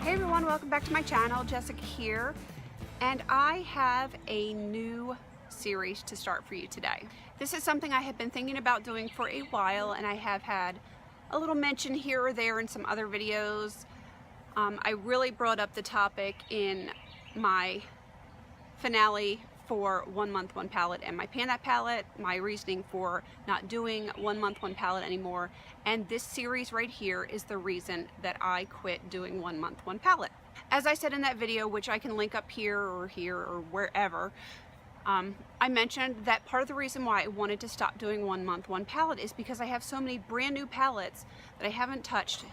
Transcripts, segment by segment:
Hey everyone, welcome back to my channel. Jessica here, and I have a new series to start for you today. This is something I have been thinking about doing for a while, and I have had a little mention here or there in some other videos. I really brought up the topic in my finale for 1 month 1 palette and my Pan That palette, my reasoning for not doing 1 month 1 palette anymore, and this series right here is the reason that I quit doing 1 month 1 palette. As I said in that video, which I can link up here or wherever, I mentioned that part of the reason why I wanted to stop doing 1 month 1 palette is because I have so many brand new palettes that I haven't touched,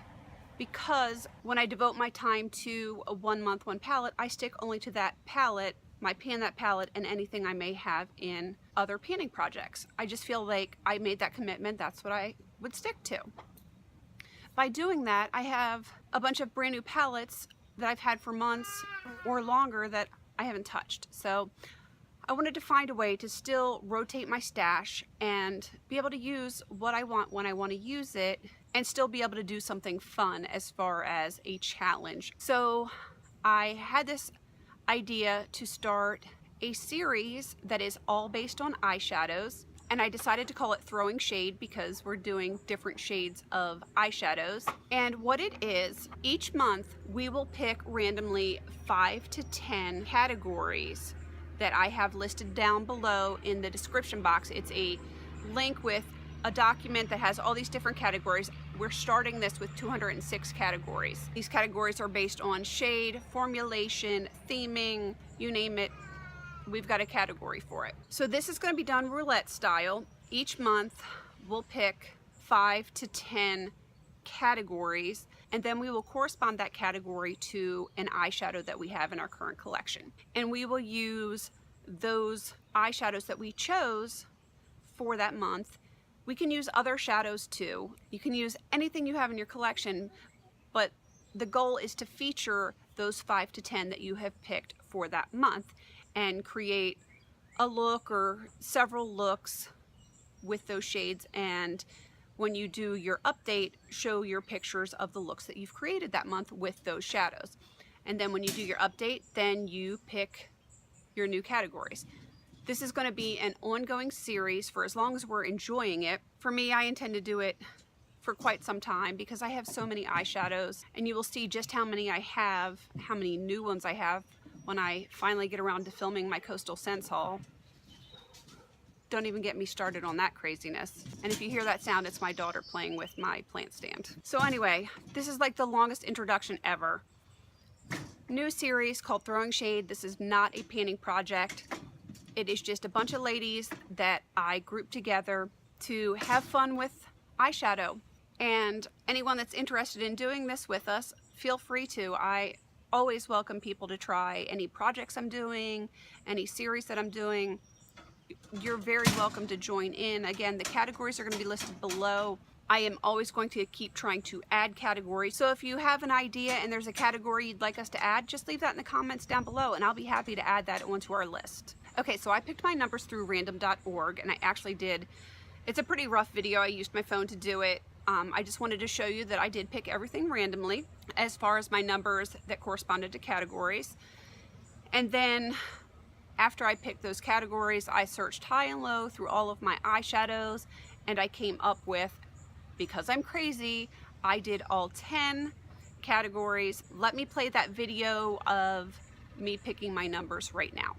because when I devote my time to a 1 month 1 palette, I stick only to that palette, my Pan That palette, and anything I may have in other panning projects. I just feel like I made that commitment, that's what I would stick to. By doing that, I have a bunch of brand new palettes that I've had for months or longer that I haven't touched. So I wanted to find a way to still rotate my stash and be able to use what I want when I want to use it, and still be able to do something fun as far as a challenge. So I had this idea to start a series that is all based on eyeshadows, and I decided to call it Throwing Shade because we're doing different shades of eyeshadows. And what it is, each month we will pick randomly 5 to 10 categories that I have listed down below in the description box. It's a link with a document that has all these different categories. We're starting this with 206 categories. These categories are based on shade, formulation, theming, you name it, we've got a category for it. So this is going to be done roulette style. Each month we'll pick 5 to 10 categories, and then we will correspond that category to an eyeshadow that we have in our current collection. And we will use those eyeshadows that we chose for that month. We can use other shadows too. You can use anything you have in your collection, but the goal is to feature those 5 to 10 that you have picked for that month and create a look or several looks with those shades. And when you do your update, show your pictures of the looks that you've created that month with those shadows. And then when you do your update, then you pick your new categories. This is going to be an ongoing series for as long as we're enjoying it. For me, I intend to do it for quite some time because I have so many eyeshadows, and you will see just how many I have, how many new ones I have when I finally get around to filming my Coastal Scents haul. Don't even get me started on that craziness. And if you hear that sound, it's my daughter playing with my plant stand. So anyway, this is like the longest introduction ever. New series called Throwing Shade. This is not a panning project. It is just a bunch of ladies that I grouped together to have fun with eyeshadow. And anyone that's interested in doing this with us, feel free to. I always welcome people to try any projects I'm doing, any series that I'm doing. You're very welcome to join in. Again, the categories are going to be listed below. I am always going to keep trying to add categories. So if you have an idea and there's a category you'd like us to add, just leave that in the comments down below and I'll be happy to add that onto our list. Okay, so I picked my numbers through random.org, and I actually did, it's a pretty rough video. I used my phone to do it. I just wanted to show you that I did pick everything randomly as far as my numbers that corresponded to categories. And then after I picked those categories, I searched high and low through all of my eyeshadows, and I came up with, because I'm crazy, I did all 10 categories. Let me play that video of me picking my numbers right now.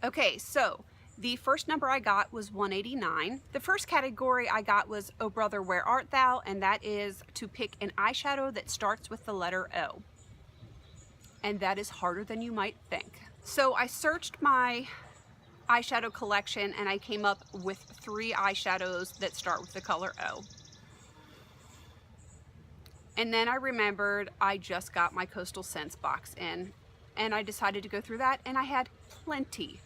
Okay, so the first number I got was 189. The first category I got was Oh Brother, Where Art Thou? And that is to pick an eyeshadow that starts with the letter O. And that is harder than you might think. So I searched my eyeshadow collection and I came up with 3 eyeshadows that start with the color O. And then I remembered I just got my Coastal Scents box in, and I decided to go through that, and I had plenty,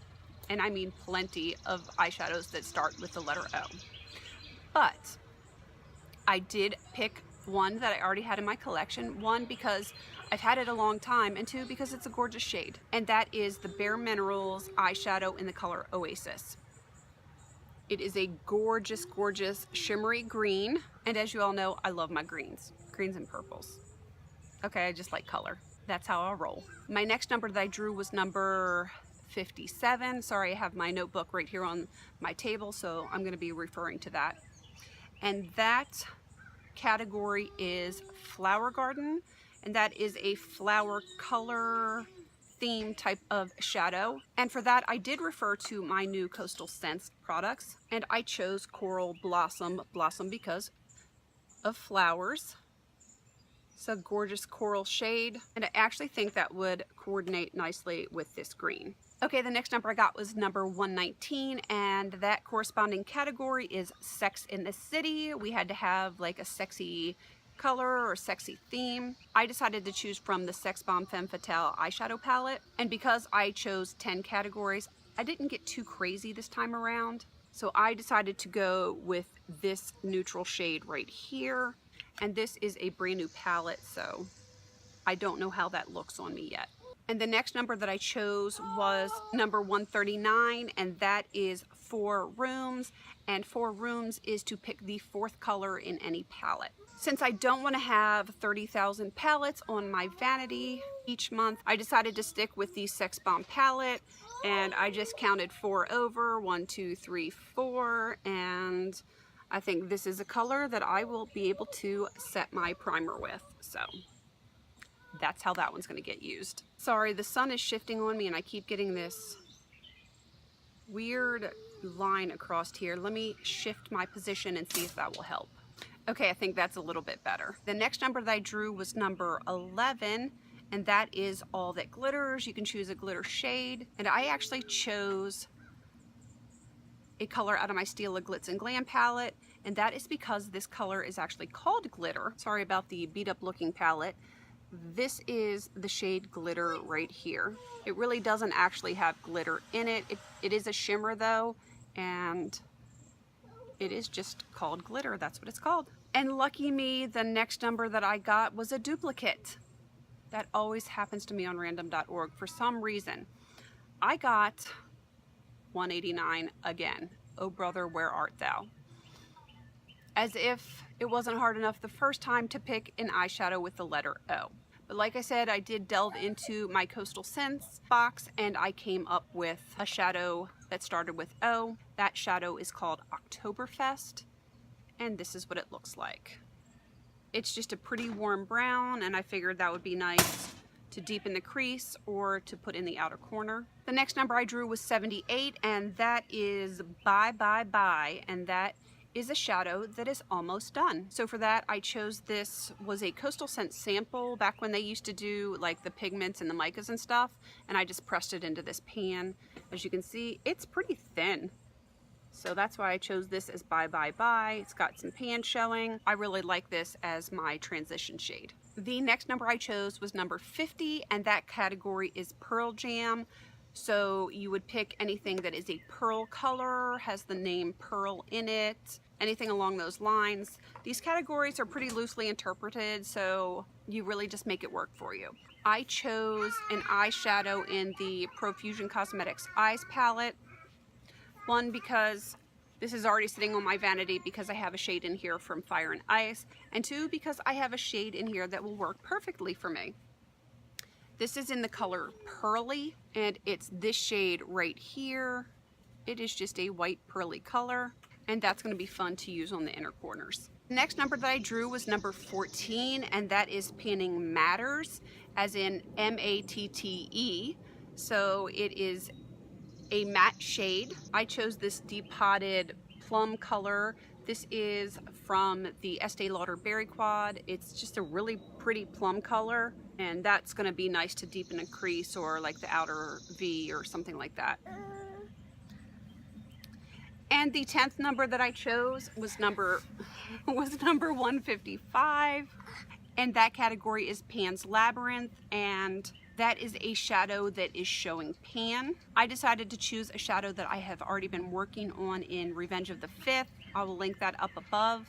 and I mean plenty, of eyeshadows that start with the letter O. But I did pick one that I already had in my collection. One, because I've had it a long time, and two, because it's a gorgeous shade. And that is the Bare Minerals eyeshadow in the color Oasis. It is a gorgeous, gorgeous shimmery green. And as you all know, I love my greens and purples. Okay, I just like color. That's how I'll roll. My next number that I drew was number 57. Sorry, I have my notebook right here on my table, so I'm gonna be referring to that. And that category is Flower Garden, and that is a flower color theme type of shadow. And for that, I did refer to my new Coastal Scents products, and I chose Coral Blossom because of flowers. It's a gorgeous coral shade, and I actually think that would coordinate nicely with this green. Okay, the next number I got was number 119, and that corresponding category is Sex in the City. We had to have like a sexy color or sexy theme. I decided to choose from the Sex Bomb Femme Fatale eyeshadow palette, and because I chose 10 categories, I didn't get too crazy this time around. So I decided to go with this neutral shade right here. And this is a brand new palette, so I don't know how that looks on me yet. And the next number that I chose was number 139, and that is 4 rooms. And 4 rooms is to pick the 4th color in any palette. Since I don't want to have 30,000 palettes on my vanity each month, I decided to stick with the Sex Bomb palette, and I just counted 4 over, 1, 2, 3, 4, and I think this is a color that I will be able to set my primer with. So that's how that one's going to get used. Sorry, the sun is shifting on me and I keep getting this weird line across here. Let me shift my position and see if that will help. Okay, I think that's a little bit better. The next number that I drew was number 11, and that is All That Glitters. You can choose a glitter shade, and I actually chose a color out of my Stila Glitz and Glam palette, and that is because this color is actually called Glitter. Sorry about the beat up looking palette. This is the shade Glitter right here. It really doesn't actually have glitter in it. It is a shimmer though, and it is just called Glitter. That's what it's called. And lucky me, the next number that I got was a duplicate. That always happens to me on random.org for some reason. I got 189 again. Oh brother, where art thou? As if it wasn't hard enough the first time to pick an eyeshadow with the letter O. But like I said, I did delve into my Coastal Scents box, and I came up with a shadow that started with O. That shadow is called Oktoberfest, and this is what it looks like. It's just a pretty warm brown, and I figured that would be nice to deepen the crease or to put in the outer corner. The next number I drew was 78, and that is Bye Bye Bye, and that is a shadow that is almost done. So for that, I chose this, was a Coastal Scents sample back when they used to do like the pigments and the micas and stuff, and I just pressed it into this pan. As you can see, it's pretty thin. So that's why I chose this as Bye Bye Bye. It's got some pan shelling. I really like this as my transition shade. The next number I chose was number 50, and that category is Pearl Jam. So you would pick anything that is a pearl color, has the name Pearl in it, anything along those lines. These categories are pretty loosely interpreted, so you really just make it work for you. I chose an eyeshadow in the Profusion Cosmetics Eyes palette. One, because this is already sitting on my vanity because I have a shade in here from Fire and Ice, and two, because I have a shade in here that will work perfectly for me. This is in the color Pearly, and it's this shade right here. It is just a white pearly color, and that's going to be fun to use on the inner corners. The next number that I drew was number 14, and that is Panning Matters, as in M-A-T-T-E. So it is a matte shade. I chose this Deep Potted Plum color. This is from the Estee Lauder Berry Quad. It's just a really pretty plum color, and that's going to be nice to deepen a crease or like the outer V or something like that. And the 10th number that I chose was number 155, and that category is Pan's Labyrinth, and that is a shadow that is showing pan. I decided to choose a shadow that I have already been working on in Revenge of the Fifth. I will link that up above.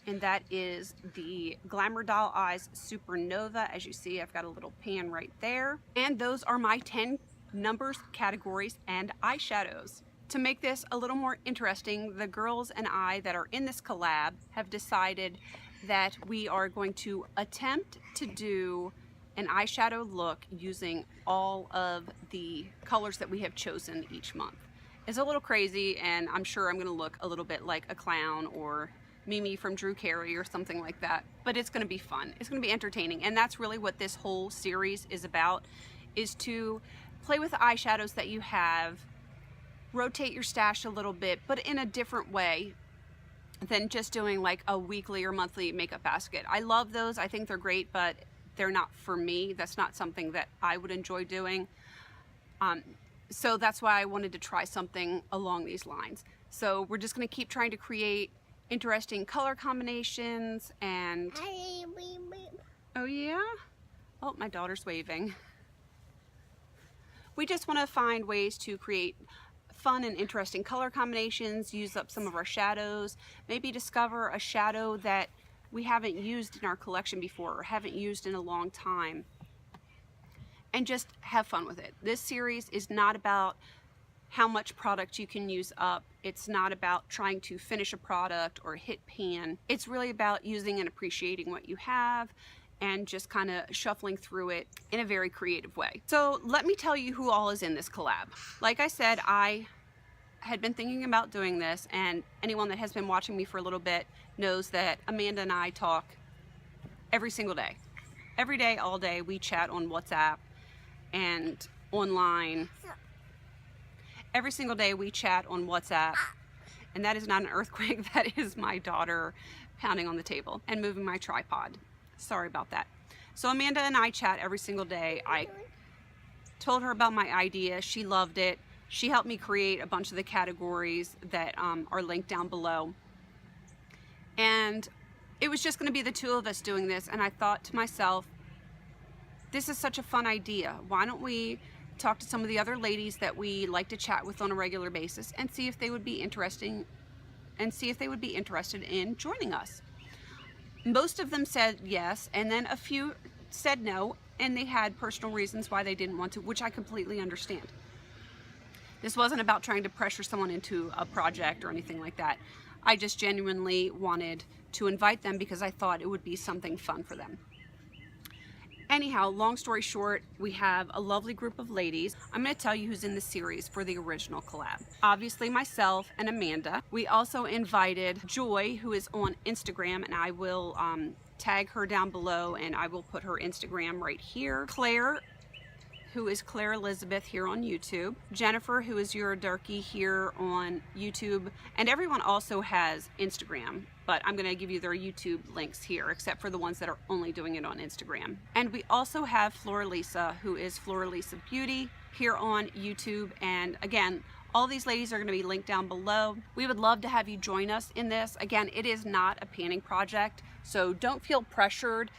And that is the Glamour Doll Eyes Supernova. As you see, I've got a little pan right there. And those are my 10 numbers, categories, and eyeshadows. To make this a little more interesting, the girls and I that are in this collab have decided that we are going to attempt to do an eyeshadow look using all of the colors that we have chosen each month. It's a little crazy, and I'm sure I'm gonna look a little bit like a clown or Mimi from Drew Carey or something like that, but it's gonna be fun. It's gonna be entertaining, and that's really what this whole series is about, is to play with the eyeshadows that you have, rotate your stash a little bit, but in a different way than just doing like a weekly or monthly makeup basket. I love those, I think they're great, but they're not for me. That's not something that I would enjoy doing. So that's why I wanted to try something along these lines. So we're just gonna keep trying to create interesting color combinations and... Oh yeah? Oh, my daughter's waving. We just want to find ways to create fun and interesting color combinations, use up some of our shadows, maybe discover a shadow that we haven't used in our collection before or haven't used in a long time, and just have fun with it. This series is not about how much product you can use up. It's not about trying to finish a product or hit pan. It's really about using and appreciating what you have and just kind of shuffling through it in a very creative way. So let me tell you who all is in this collab. Like I said, I had been thinking about doing this, and anyone that has been watching me for a little bit knows that Amanda and I talk every single day. Every day, all day, we chat on WhatsApp and online. Every single day we chat on WhatsApp, and that is not an earthquake, that is my daughter pounding on the table and moving my tripod. Sorry about that. So Amanda and I chat every single day. I told her about my idea. She loved it. She helped me create a bunch of the categories that are linked down below. And it was just going to be the two of us doing this, and I thought to myself, this is such a fun idea. Why don't we talk to some of the other ladies that we like to chat with on a regular basis and see if they would be interested in joining us. Most of them said yes, and then a few said no, and they had personal reasons why they didn't want to, which I completely understand. This wasn't about trying to pressure someone into a project or anything like that. I just genuinely wanted to invite them because I thought it would be something fun for them. Anyhow, long story short, we have a lovely group of ladies. I'm going to tell you who's in the series for the original collab. Obviously myself and Amanda. We also invited Joy, who is on Instagram, and I will tag her down below, and I will put her Instagram right here. Claire, who is Claire Elizabeth here on YouTube. Jennifer, who is Eurodarky here on YouTube. And everyone also has Instagram, but I'm gonna give you their YouTube links here, except for the ones that are only doing it on Instagram. And we also have Floralisa, who is Floralisa Beauty here on YouTube. And again, all these ladies are gonna be linked down below. We would love to have you join us in this. Again, it is not a panning project, so don't feel pressured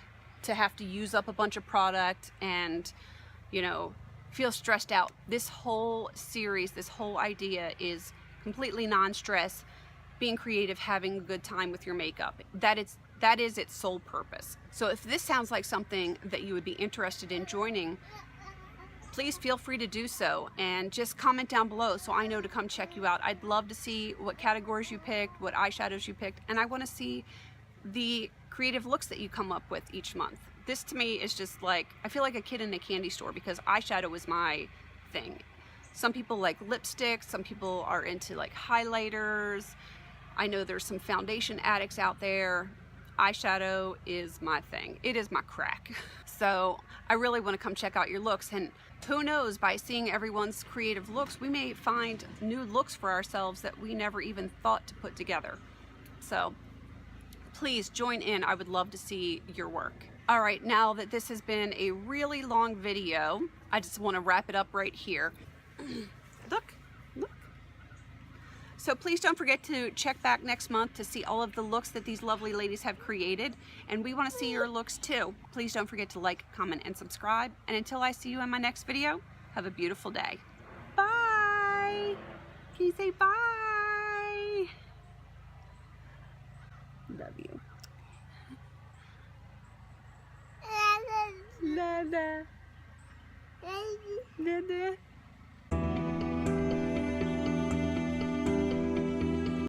to have to use up a bunch of product and, you know, feel stressed out. This whole series, this whole idea is completely non-stress, being creative, having a good time with your makeup. That is its sole purpose. So if this sounds like something that you would be interested in joining, please feel free to do so, and just comment down below so I know to come check you out. I'd love to see what categories you picked, what eyeshadows you picked, and I want to see the creative looks that you come up with each month. This to me is just like, I feel like a kid in a candy store because eyeshadow is my thing. Some people like lipsticks, some people are into like highlighters. I know there's some foundation addicts out there. Eyeshadow is my thing. It is my crack. So I really want to come check out your looks, and who knows, by seeing everyone's creative looks, we may find new looks for ourselves that we never even thought to put together. So please join in. I would love to see your work. All right, now that this has been a really long video, I just want to wrap it up right here. Look. So please don't forget to check back next month to see all of the looks that these lovely ladies have created. And we want to see your looks too. Please don't forget to like, comment, and subscribe. And until I see you in my next video, have a beautiful day. Bye! Can you say bye? Love you. La la. La la.